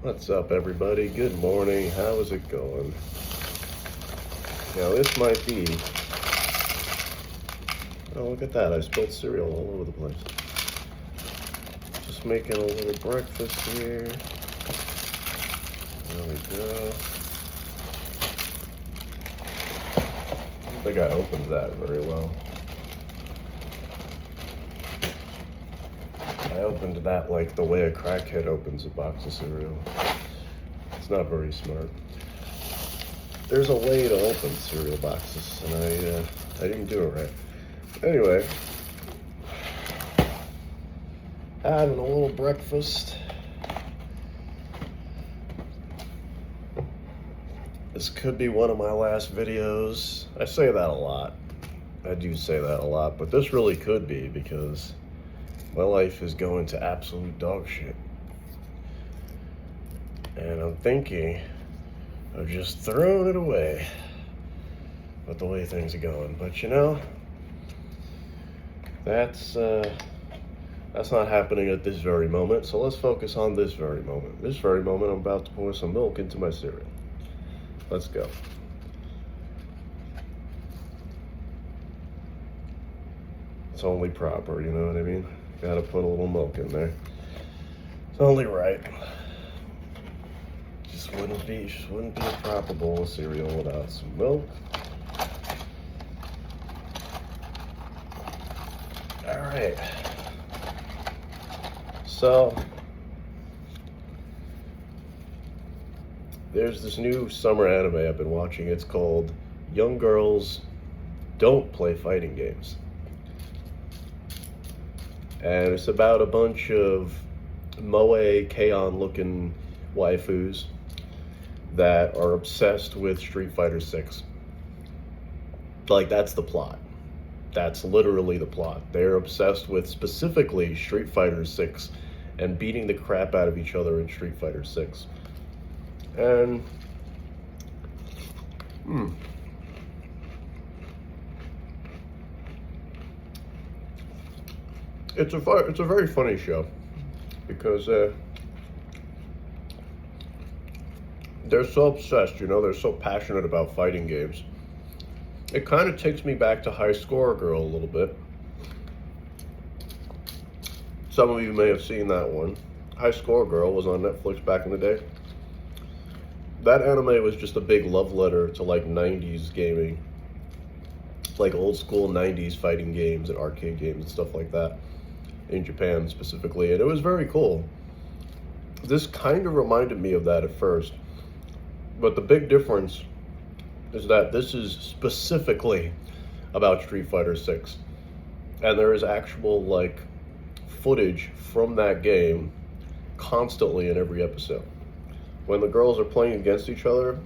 What's up, everybody? Good morning. How is it going? Now, this might be... Oh, look at that. I spilled cereal all over the place. Just making a little breakfast here. There we go. I don't think I opened that very well. I opened that like the way a crackhead opens a box of cereal. It's not very smart. There's a way to open cereal boxes, and I didn't do it right. Anyway, having a little breakfast. This could be one of my last videos. I say that a lot. I do say that a lot, but this really could be because my life is going to absolute dog shit. And I'm thinking of just throwing it away with the way things are going. But you know, that's not happening at this very moment. So let's focus on this very moment. This very moment, I'm about to pour some milk into my cereal. Let's go. It's only proper, you know what I mean? Gotta put a little milk in there. It's only right. Just wouldn't be a proper bowl of cereal without some milk. All right. So there's this new summer anime I've been watching. It's called Young Girls Don't Play Fighting Games. And it's about a bunch of moe K-On looking waifus that are obsessed with Street Fighter 6. Like, that's the plot. That's literally the plot. They're obsessed with specifically Street Fighter 6 and beating the crap out of each other in Street Fighter 6. And it's a very funny show because they're so obsessed, you know, they're so passionate about fighting games. It kind of takes me back to High Score Girl a little bit. Some of you may have seen that one. High Score Girl was on Netflix back in the day. That anime was just a big love letter to like 90s gaming, like old school 90s fighting games and arcade games and stuff like that in Japan specifically, and it was very cool. This kind of reminded me of that at first, but the big difference is that this is specifically about Street Fighter 6, and there is actual like footage from that game constantly in every episode. When the girls are playing against each other,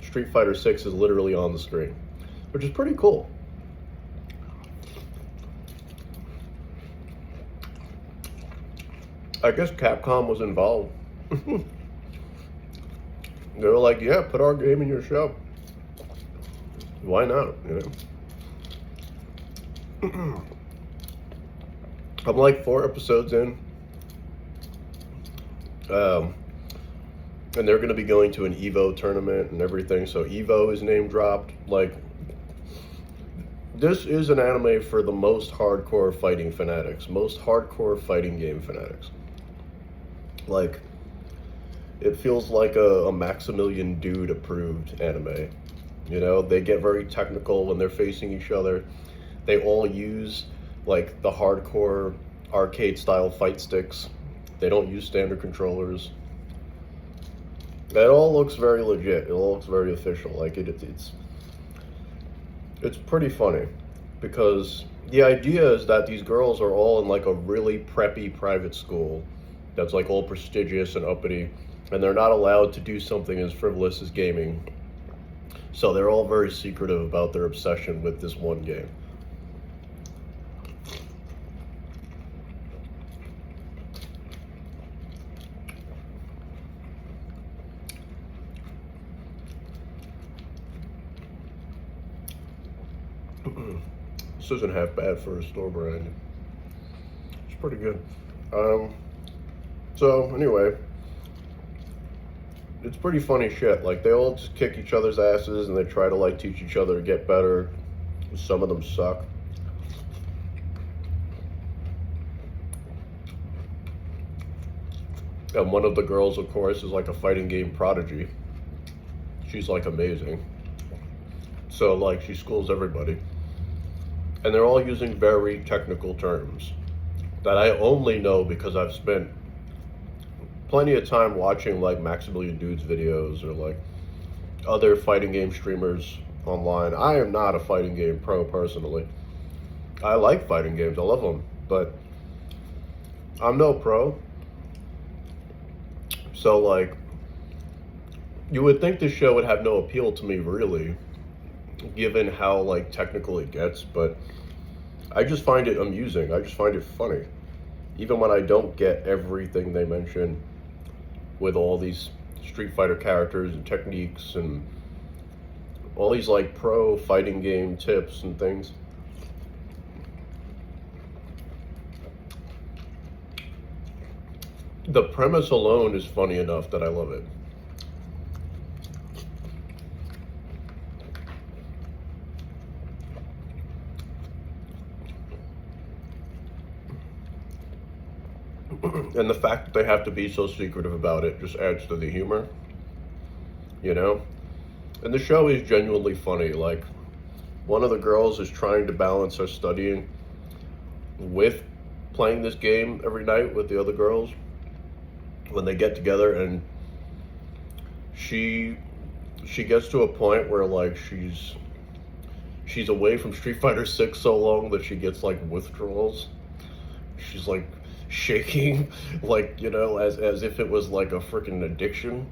Street Fighter 6 is literally on the screen, which is pretty cool. I guess Capcom was involved. They were like, yeah, put our game in your show. Why not, you know? I'm like 4 episodes in. And they're going to be going to an EVO tournament and everything. So EVO is name dropped. Like, this is an anime for the most hardcore fighting fanatics, most hardcore fighting game fanatics. Like, it feels like a Maximilian Dude approved anime. You know, they get very technical when they're facing each other. They all use like the hardcore arcade style fight sticks. They don't use standard controllers. It all looks very legit. It all looks very official. Like it's pretty funny because the idea is that these girls are all in like a really preppy private school that's like all prestigious and uppity, and they're not allowed to do something as frivolous as gaming. So they're all very secretive about their obsession with this one game. This isn't half bad for a store brand. It's pretty good. So anyway, It's pretty funny shit. Like they all just kick each other's asses and they try to like teach each other to get better. Some of them suck. And one of the girls, of course, is like a fighting game prodigy. She's like amazing. So like she schools everybody. And they're all using very technical terms that I only know because I've spent plenty of time watching like Maximilian Dude's videos or like other fighting game streamers online. I am not a fighting game pro personally. I like fighting games, I love them, but I'm no pro. So like, you would think this show would have no appeal to me really, given how like technical it gets, but I just find it amusing. I just find it funny. Even when I don't get everything they mention with all these Street Fighter characters and techniques and all these like pro fighting game tips and things. The premise alone is funny enough that I love it. And the fact that they have to be so secretive about it just adds to the humor, you know? And the show is genuinely funny. Like, one of the girls is trying to balance her studying with playing this game every night with the other girls when they get together, and she gets to a point where like she's away from Street Fighter 6 so long that she gets like withdrawals. She's like shaking, like, you know, as if it was like a freaking addiction.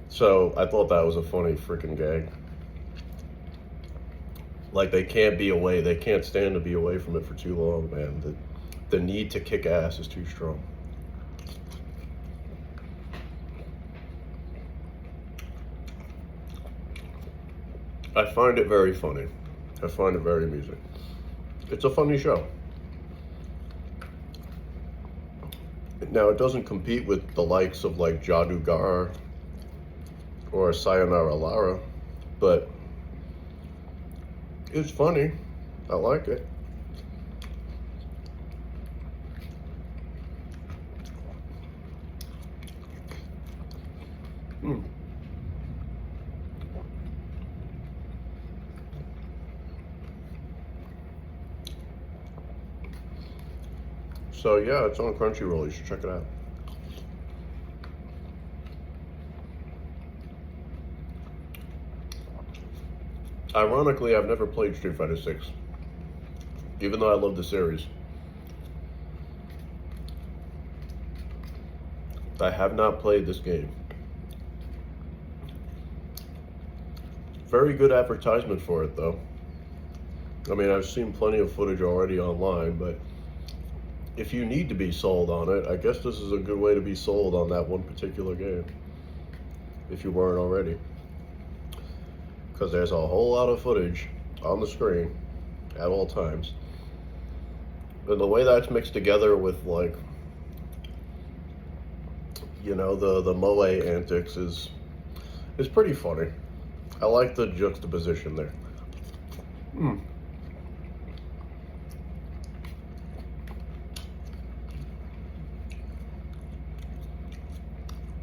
So I thought that was a funny freaking gag. Like they can't be away, they can't stand to be away from it for too long, man. The need to kick ass is too strong. I find it very funny. I find it very amusing. It's a funny show. Now, it doesn't compete with the likes of like Jadugar or Sayonara Lara, but it's funny. I like it. Mm. So yeah, it's on Crunchyroll. You should check it out. Ironically, I've never played Street Fighter 6, even though I love the series. I have not played this game. Very good advertisement for it, though. I mean, I've seen plenty of footage already online, but if you need to be sold on it, I guess this is a good way to be sold on that one particular game, if you weren't already. Because there's a whole lot of footage on the screen at all times. And the way that's mixed together with, like, you know, the moe antics is pretty funny. I like the juxtaposition there. Mm.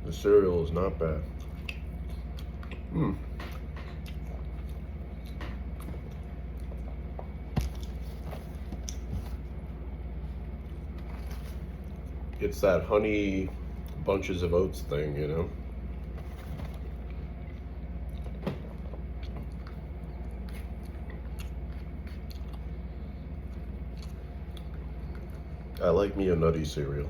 The cereal is not bad. Mm. It's that honey bunches of oats thing, you know? I like me a nutty cereal.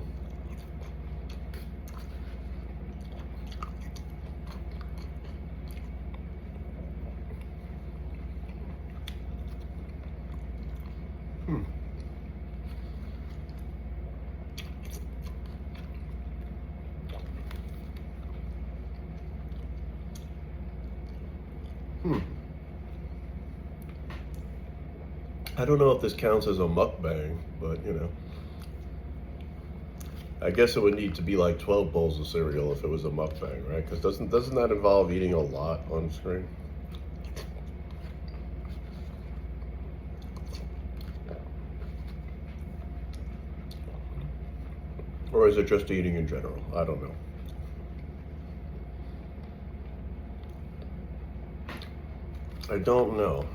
Hmm. Hmm. I don't know if this counts as a mukbang, but you know. I guess it would need to be like 12 bowls of cereal if it was a mukbang, right? Because doesn't that involve eating a lot on screen? Or is it just eating in general? I don't know. I don't know.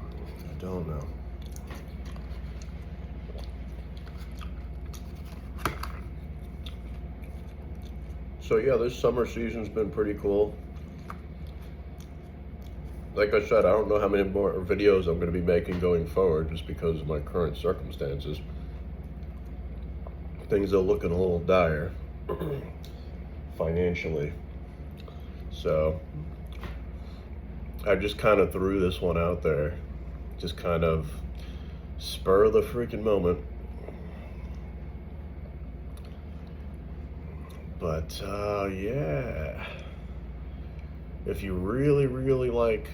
I don't know. So yeah, this summer season's been pretty cool. Like I said, I don't know how many more videos I'm going to be making going forward just because of my current circumstances. Things are looking a little dire financially. So I just kind of threw this one out there. Just kind of spur of the freaking moment. But yeah, if you really, really like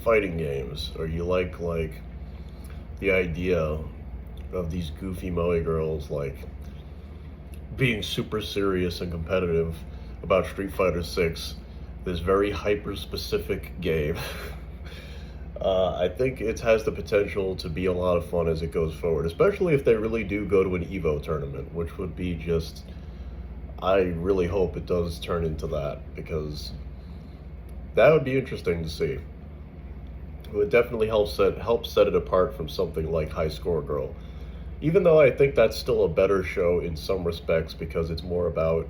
fighting games, or you like the idea of these goofy moe girls like being super serious and competitive about Street Fighter 6, this very hyper specific game, I think it has the potential to be a lot of fun as it goes forward, especially if they really do go to an Evo tournament, which would be just, I really hope it does turn into that, because that would be interesting to see. It would definitely help set it apart from something like High Score Girl. Even though I think that's still a better show in some respects because it's more about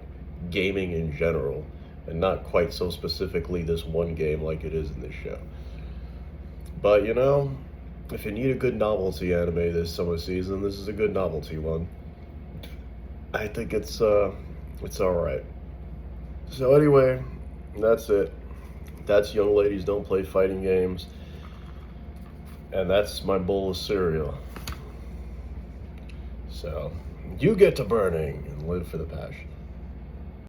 gaming in general and not quite so specifically this one game like it is in this show. But you know, if you need a good novelty anime this summer season, this is a good novelty one. I think it's alright. So anyway, that's it. That's Young Ladies Don't Play Fighting Games. And that's my bowl of cereal. So, you get to burning and live for the passion.